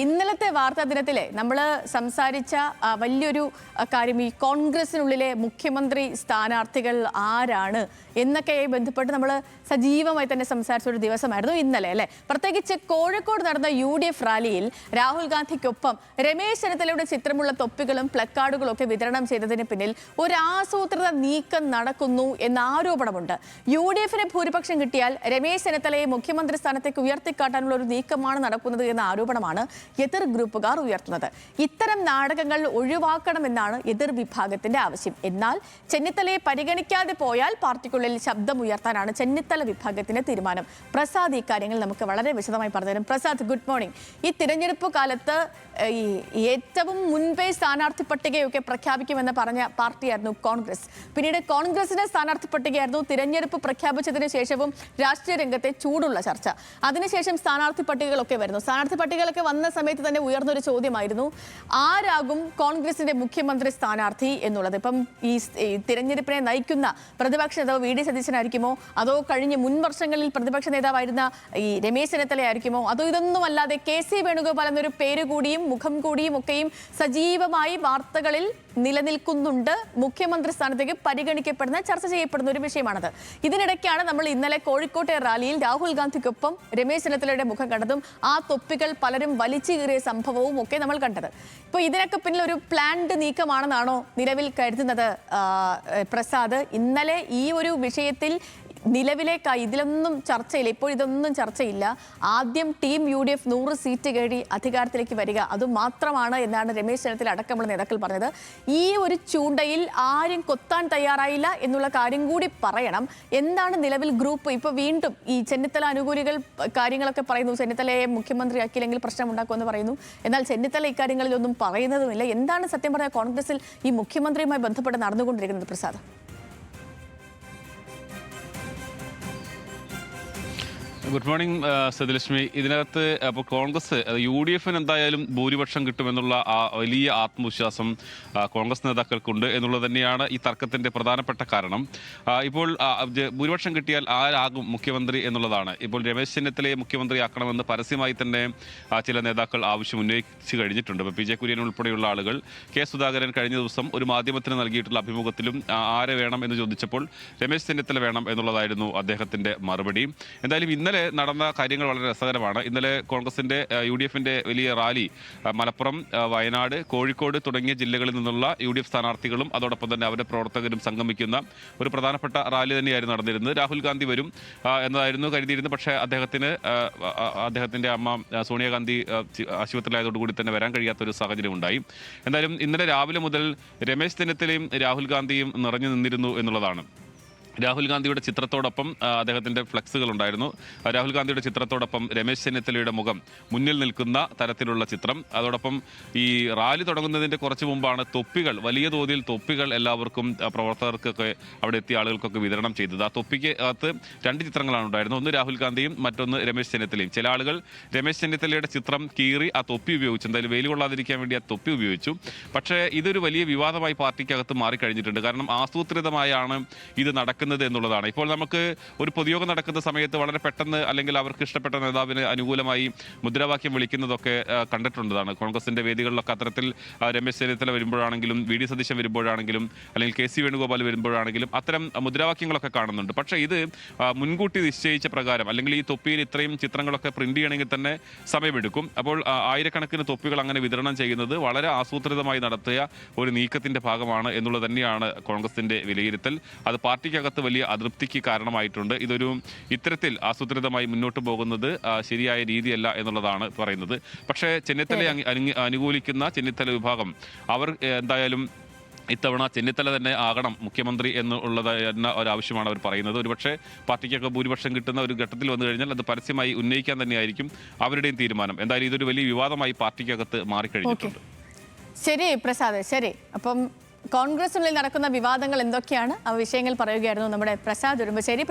ഇന്നലത്തെ വാർത്താ ദിനത്തിലെ നമ്മൾ സംസാരിച്ച വലിയൊരു കാര്യം ഈ കോൺഗ്രസിനുള്ളിലെ മുഖ്യമന്ത്രി സ്ഥാനാർത്ഥികൾ ആരാണ് എന്നൊക്കെയായി ബന്ധപ്പെട്ട് നമ്മൾ സജീവമായി തന്നെ സംസാരിച്ച ഒരു ദിവസമായിരുന്നു ഇന്നലെ അല്ലേ. പ്രത്യേകിച്ച് കോഴിക്കോട് നടന്ന UDF റാലിയിൽ രാഹുൽ ഗാന്ധിക്കൊപ്പം രമേശ് ചെന്നിത്തലയുടെ ചിത്രമുള്ള തൊപ്പികളും പ്ലക്കാർഡുകളും ഒക്കെ വിതരണം ചെയ്തതിന് പിന്നിൽ ഒരു ആസൂത്രിത നീക്കം നടക്കുന്നു എന്ന ആരോപണമുണ്ട്. UDFന് ഭൂരിപക്ഷം കിട്ടിയാൽ രമേശ് ചെന്നിത്തലയെ മുഖ്യമന്ത്രി സ്ഥാനത്തേക്ക് ഉയർത്തിക്കാട്ടാനുള്ള ഒരു നീക്കമാണ് നടക്കുന്നത് എന്ന ആരോപണമാണ് എതിർ ഗ്രൂപ്പുകാർ ഉയർത്തുന്നത്. ഇത്തരം നാടകങ്ങൾ ഒഴിവാക്കണമെന്നാണ് എതിർ വിഭാഗത്തിന്റെ ആവശ്യം. എന്നാൽ ചെന്നിത്തലയെ പരിഗണിക്കാതെ പോയാൽ പാർട്ടിക്കുള്ളിൽ ശബ്ദമുയർത്താനാണ് ചെന്നിത്തല വിഭാഗത്തിന്റെ തീരുമാനം. പ്രസാദ് ഇക്കാര്യങ്ങൾ നമുക്ക് വളരെ വിശദമായി പറഞ്ഞുതരും. Prasad, good morning. ഈ തിരഞ്ഞെടുപ്പ് കാലത്ത് ഏറ്റവും മുൻപേ സ്ഥാനാർത്ഥി പട്ടികയൊക്കെ പ്രഖ്യാപിക്കുമെന്ന് പറഞ്ഞ പാർട്ടിയായിരുന്നു കോൺഗ്രസ്. പിന്നീട് കോൺഗ്രസിന്റെ സ്ഥാനാർത്ഥി പട്ടികയായിരുന്നു തിരഞ്ഞെടുപ്പ് പ്രഖ്യാപിച്ചതിന് ശേഷവും രാഷ്ട്രീയ രംഗത്തെ ചൂടുള്ള ചർച്ച. അതിനുശേഷം സ്ഥാനാർത്ഥി പട്ടികകളൊക്കെ വരുന്നു. സ്ഥാനാർത്ഥി പട്ടികകളൊക്കെ വന്ന സമയത്ത് തന്നെ ഉയർന്നൊരു ചോദ്യമായിരുന്നു, ആരാകും കോൺഗ്രസിന്റെ മുഖ്യമന്ത്രി സ്ഥാനാർത്ഥി എന്നുള്ളത്. ഇപ്പം ഈ തിരഞ്ഞെടുപ്പിനെ നയിക്കുന്ന പ്രതിപക്ഷ നേതാവ് VD സതീശനായിരിക്കുമോ, അതോ കഴിഞ്ഞ മുൻ വർഷങ്ങളിൽ പ്രതിപക്ഷ നേതാവായിരുന്ന ഈ രമേശ് ചെന്നിത്തലയായിരിക്കുമോ, അതോ ഇതൊന്നും അല്ലാതെ KC വേണുഗോപാൽ എന്നൊരു പേര് കൂടിയും മുഖം കൂടിയും ഒക്കെയും സജീവമായി വാർത്തകളിൽ നിലനിൽക്കുന്നുണ്ട്. മുഖ്യമന്ത്രി സ്ഥാനത്തേക്ക് പരിഗണിക്കപ്പെടുന്ന ചർച്ച ചെയ്യപ്പെടുന്ന ഒരു വിഷയമാണത്. ഇതിനിടയ്ക്കാണ് നമ്മൾ ഇന്നലെ കോഴിക്കോട്ടെ റാലിയിൽ രാഹുൽ ഗാന്ധിക്കൊപ്പം രമേശ് ചെന്നിത്തലയുടെ മുഖം കണ്ടതും ആ തൊപ്പികൾ പലരും വലിച്ചു കീറിയ സംഭവവും ഒക്കെ നമ്മൾ കണ്ടത്. ഇപ്പോൾ ഇതിനൊക്കെ പിന്നിൽ ഒരു പ്ലാൻഡ് നീക്കമാണെന്നാണോ നിലവിൽ കരുതുന്നത് പ്രസാദ്? ഇന്നലെ ഈ ഒരു വിഷയത്തിൽ നിലവിലേക്കായി ഇതിലൊന്നും ചർച്ചയില്ല, ഇപ്പോൾ ഇതൊന്നും ചർച്ചയില്ല. ആദ്യം ടീം UDF 100 സീറ്റ് കയറി അധികാരത്തിലേക്ക് വരിക അതുമാത്രമാണ് എന്നാണ് രമേശ് ചെന്നിത്തല അടക്കമുള്ള നേതാക്കൾ പറഞ്ഞത്. ഈ ഒരു ചൂണ്ടയിൽ ആരും കൊത്താൻ തയ്യാറായില്ല എന്നുള്ള കാര്യം കൂടി പറയണം. എന്താണ് നിലവിൽ ഗ്രൂപ്പ്? ഇപ്പോൾ വീണ്ടും ഈ ചെന്നിത്തല അനുകൂലികൾ കാര്യങ്ങളൊക്കെ പറയുന്നു, ചെന്നിത്തലയെ മുഖ്യമന്ത്രിയാക്കിയില്ലെങ്കിൽ പ്രശ്നമുണ്ടാക്കുമെന്ന് പറയുന്നു. എന്നാൽ ചെന്നിത്തല ഇക്കാര്യങ്ങളിലൊന്നും പറയുന്നതുമില്ല. എന്താണ് സത്യം പറഞ്ഞാൽ കോൺഗ്രസിൽ ഈ മുഖ്യമന്ത്രിയുമായി ബന്ധപ്പെട്ട് നടന്നുകൊണ്ടിരിക്കുന്നത് പ്രസാദ്? Good morning സതിലക്ഷ്മി. ഇതിനകത്ത് അപ്പോൾ കോൺഗ്രസ് UDFന് എന്തായാലും ഭൂരിപക്ഷം കിട്ടുമെന്നുള്ള വലിയ ആത്മവിശ്വാസം കോൺഗ്രസ് നേതാക്കൾക്കുണ്ട് എന്നുള്ളത് തന്നെയാണ് ഈ തർക്കത്തിന്റെ പ്രധാനപ്പെട്ട കാരണം. ഇപ്പോൾ ഭൂരിപക്ഷം കിട്ടിയാൽ ആരാകും മുഖ്യമന്ത്രി എന്നുള്ളതാണ്. ഇപ്പോൾ രമേശ് ചെന്നിത്തലയെ മുഖ്യമന്ത്രിയാക്കണമെന്ന് പരസ്യമായി തന്നെ ചില നേതാക്കൾ ആവശ്യം ഉന്നയിച്ചു കഴിഞ്ഞിട്ടുണ്ട്. ഇപ്പോൾ PJ കുര്യൻ ഉൾപ്പെടെയുള്ള ആളുകൾ. K. സുധാകരൻ കഴിഞ്ഞ ദിവസം ഒരു മാധ്യമത്തിന് നൽകിയിട്ടുള്ള അഭിമുഖത്തിലും ആരെ വേണം എന്ന് ചോദിച്ചപ്പോൾ രമേശ് ചെന്നിത്തല വേണം എന്നുള്ളതായിരുന്നു അദ്ദേഹത്തിന്റെ മറുപടി. എന്തായാലും ഇന്നലെ നടന്ന കാര്യങ്ങൾ വളരെ രസകരമാണ്. ഇന്നലെ കോൺഗ്രസിന്റെ UDFന്റെ വലിയ റാലി മലപ്പുറം, വയനാട്, കോഴിക്കോട് തുടങ്ങിയ ജില്ലകളിൽ നിന്നുള്ള UDF സ്ഥാനാർത്ഥികളും അതോടൊപ്പം തന്നെ അവരുടെ പ്രവർത്തകരും സംഗമിക്കുന്ന ഒരു പ്രധാനപ്പെട്ട റാലി തന്നെയായിരുന്നു നടന്നിരുന്നത്. രാഹുൽ ഗാന്ധി വരും എന്നതായിരുന്നു കരുതിയിരുന്നത്. പക്ഷേ അദ്ദേഹത്തിന്റെ അമ്മ സോണിയാഗാന്ധി ആശുപത്രിയിലായതോടുകൂടി തന്നെ വരാൻ കഴിയാത്തൊരു സാഹചര്യം ഉണ്ടായി. എന്തായാലും ഇന്നലെ രാവിലെ മുതൽ രമേശ് ചെന്നിത്തലയും രാഹുൽ ഗാന്ധിയും നിറഞ്ഞു നിന്നിരുന്നു എന്നുള്ളതാണ്. രാഹുൽ ഗാന്ധിയുടെ ചിത്രത്തോടൊപ്പം അദ്ദേഹത്തിൻ്റെ ഫ്ലെക്സുകൾ ഉണ്ടായിരുന്നു. രാഹുൽ ഗാന്ധിയുടെ ചിത്രത്തോടൊപ്പം രമേശ് ചെന്നിത്തലയുടെ മുഖം മുന്നിൽ നിൽക്കുന്ന തരത്തിലുള്ള ചിത്രം. അതോടൊപ്പം ഈ റാലി തുടങ്ങുന്നതിൻ്റെ കുറച്ച് മുമ്പാണ് വലിയ തോതിൽ തൊപ്പികൾ എല്ലാവർക്കും പ്രവർത്തകർക്കൊക്കെ അവിടെ എത്തിയ ആളുകൾക്കൊക്കെ വിതരണം ചെയ്തത്. ആ തൊപ്പിക്ക് അകത്ത് 2 ചിത്രങ്ങളാണ് ഉണ്ടായിരുന്നത്. ഒന്ന് രാഹുൽ ഗാന്ധിയും മറ്റൊന്ന് രമേശ് ചെന്നിത്തലയും. ചില ആളുകൾ രമേശ് ചെന്നിത്തലയുടെ ചിത്രം കീറി ആ തൊപ്പി ഉപയോഗിച്ചു, എന്തായാലും വെയിൽ കൊള്ളാതിരിക്കാൻ വേണ്ടി ആ തൊപ്പി ഉപയോഗിച്ചു. പക്ഷേ ഇതൊരു വലിയ വിവാദമായി പാർട്ടിക്കകത്ത് മാറിക്കഴിഞ്ഞിട്ടുണ്ട്. കാരണം ആസൂത്രിതമായാണ് ഇത് നടക്കുന്നത് എന്നുള്ളതാണ്. ഇപ്പോൾ നമുക്ക് ഒരു പൊതുയോഗം നടക്കുന്ന സമയത്ത് വളരെ പെട്ടെന്ന് അല്ലെങ്കിൽ അവർക്ക് ഇഷ്ടപ്പെട്ട നേതാവിന് അനുകൂലമായി മുദ്രാവാക്യം വിളിക്കുന്നതൊക്കെ കണ്ടിട്ടുള്ളതാണ്. കോൺഗ്രസിന്റെ വേദികളിലൊക്കെ അത്തരത്തിൽ രമേശ് ചെന്നിത്തല വരുമ്പോഴാണെങ്കിലും VD സതീശൻ വരുമ്പോഴാണെങ്കിലും അല്ലെങ്കിൽ KC വേണുഗോപാൽ വരുമ്പോഴാണെങ്കിലും അത്തരം മുദ്രാവാക്യങ്ങളൊക്കെ കാണുന്നുണ്ട്. പക്ഷേ ഇത് മുൻകൂട്ടി നിശ്ചയിച്ച പ്രകാരം അല്ലെങ്കിൽ ഈ തൊപ്പിയിൽ ഇത്രയും ചിത്രങ്ങളൊക്കെ പ്രിന്റ് ചെയ്യണമെങ്കിൽ തന്നെ സമയമെടുക്കും. അപ്പോൾ ആയിരക്കണക്കിന് തൊപ്പികൾ അങ്ങനെ വിതരണം ചെയ്യുന്നത് വളരെ ആസൂത്രിതമായി നടത്തിയ ഒരു നീക്കത്തിന്റെ ഭാഗമാണ് എന്നുള്ളത് തന്നെയാണ് കോൺഗ്രസിന്റെ വിലയിരുത്തൽ. അത് പാർട്ടിക്കകത്ത് വലിയ അതൃപ്തിക്ക് കാരണമായിട്ടുണ്ട്. ഇത്തരത്തിൽ ആസൂത്രിതമായി മുന്നോട്ട് പോകുന്നത് ശരിയായ രീതിയല്ല എന്നുള്ളതാണ് പറയുന്നത്. പക്ഷേ ചെന്നിത്തലയെ അനുകൂലിക്കുന്ന ചെന്നിത്തല വിഭാഗം അവർ എന്തായാലും ഇത്തവണ ചെന്നിത്തല തന്നെ ആകണം മുഖ്യമന്ത്രി എന്നുള്ളത് എന്ന ഒരാവശ്യമാണ് അവർ പറയുന്നത്. ഒരുപക്ഷെ പാർട്ടിക്കൊക്കെ ഭൂരിപക്ഷം കിട്ടുന്ന ഒരു ഘട്ടത്തിൽ വന്നു കഴിഞ്ഞാൽ അത് പരസ്യമായി ഉന്നയിക്കാൻ തന്നെയായിരിക്കും അവരുടെയും തീരുമാനം. എന്തായാലും ഇതൊരു വലിയ വിവാദമായി പാർട്ടിക്കകത്ത് മാറിക്കഴിഞ്ഞിട്ടുണ്ട്. ശരി പ്രസാദ്, ശരി. അപ്പം കോൺഗ്രസിനുള്ളിൽ നടക്കുന്ന വിവാദങ്ങൾ എന്തൊക്കെയാണ് ആ വിഷയങ്ങൾ പറയുകയായിരുന്നു നമ്മുടെ പ്രസാദ് ഉടുമ്പശ്ശേരി.